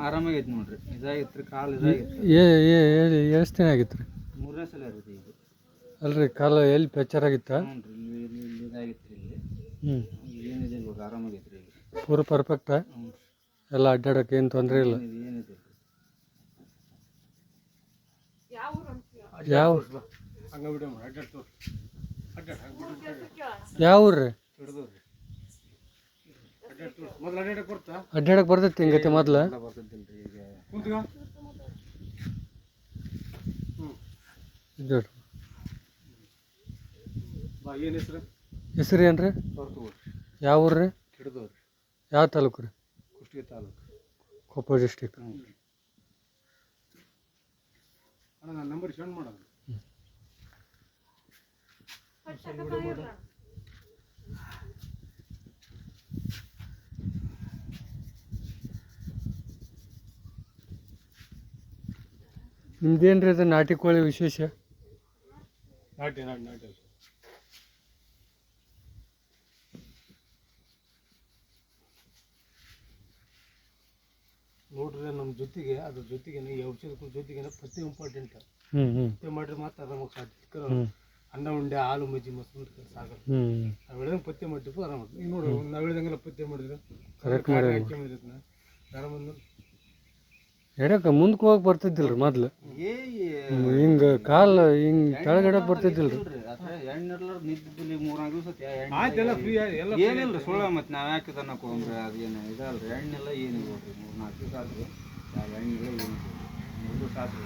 ಆರಾಮಾಗೈತಿ ನೋಡ್ರಿ. ಇದಾಗಿತ್ತು ಕಾಲು ಇದಾಗಿತ್ತು. ಎಷ್ಟು ದಿನ ಆಗಿತ್ತು ರೀ? 3ನೇ ಸಲ ಇರುತ್ತೆ ಈಗ. ಅಲ್ರಿ ಕಾಲು ಎಲ್ಲಿ ಫ್ರ್ಯಾಕ್ಚರ್ ಆಗಿತ್ತಾ? ಹ್ಞೂ ರೀ, ಇಲ್ಲಿ ಇದಾಗಿತ್ತು ಇಲ್ಲಿ. ಏನಿದೆ ಇವಾಗ ಆರಾಮಾಗೈತಿ ರೀ ಈಗ. ಪೂರ ಪರ್ಫೆಕ್ಟಾ? ಹ್ಞೂ ಎಲ್ಲ ಅಡ್ಡಾಡಕ್ಕೆ ಏನು ತೊಂದರೆ ಇಲ್ಲ? ಏನಿದೆ ಯಾವ ಯಾವ ಊರು ರೀ? ಅಡ್ಡಾಡಕ್ಕೆ ಬರ್ತೈತಿ ಹಿಂಗತಿ ಮೊದ್ಲು? ಬರ್ತೈತಿಲ್ರಿ ಈಗ. ಏನು ಹೆಸರು? ಹೆಸರು ಏನು ರೀ? ಯಾವ ಊರು ರೀ? ಹಿಡಿದವ್ರಿ. ಯಾವ ತಾಲೂಕು ರೀ? ಕುಷ್ಟಗಿ ತಾಲೂಕು, ಕೊಪ್ಪಳ ಡಿಸ್ಟಿಕ್. ಅಣ್ಣ ನನ್ನ ನಂಬರ್ ಸೆಂಡ್ ಮಾಡೋದು. ನಿಮ್ದೇನು ರೀ ಅದು ನಾಟಿ ಕೋಳಿ ವಿಶೇಷ? ನಾಟಿ ನೋಡ್ರಿ, ನಮ್ಮ ಜೊತೆಗೆ ಅದ್ರ ಜೊತೆಗೆ ಈ ಔಷಧ ಜೊತೆಗೆ ಪಥ್ಯ ಇಂಪಾರ್ಟೆಂಟ್. ಪಥ್ಯ ಮಾಡಿದ್ರೆ ಮಾತ್ರ ಆರಾಮಾಗಿ ಸಾಧ್ಯ. ಅನ್ನ ಉಂಡೆ ಹಾಲು ಮಜ್ಜಿ ಮೊಸರು ಸಾಗಲ್ಲ. ನಾವು ಹೇಳಿದಂಗೆ ಪಥ್ಯ ಮಾಡಿದ್ವಿ ಆರಾಮ. ಈಗ ನೋಡ್ರಿ, ನಾವು ಹೇಳಿದಂಗೆಲ್ಲ ಪಥ್ಯ ಮಾಡಿದ್ರೆ ಆರಾಮ. ಎಡಕ್ಕೆ ಮುಂದಕ್ಕೆ ಹೋಗಕ್ಕೆ ಬರ್ತಿದ್ದಿಲ್ರಿ ಮೊದ್ಲು? ಹಿಂಗೆ ಕಾಲು ಹಿಂಗೆ ಕೆಳಗಡೆ ಬರ್ತಿದ್ದಿಲ್ರಿ? ಎಣ್ಣೆಲ್ಲ ನಿಂತಿದ್ದಿಲ್ಲ 3-4 ದಿವಸ. ಏನಿಲ್ಲ ಸುಳ್ಳ. ಮತ್ತೆ ನಾವು ಯಾಕೆ ತನ್ನಕ್ಕೆ ಹೋಗ್ರಿ? ಅದೇನು ಇದಲ್ರಿ, ಎಣ್ಣೆಲ್ಲ ಏನಿಲ್ಲ ನೋಡ್ರಿ. 3-4 ದಿವಸ ಆದ್ರಿ. ಎಣ್ಣೆಲ್ಲ ಏನಿಲ್ಲ, 3 ದಿವಸ ಆದ್ರಿ.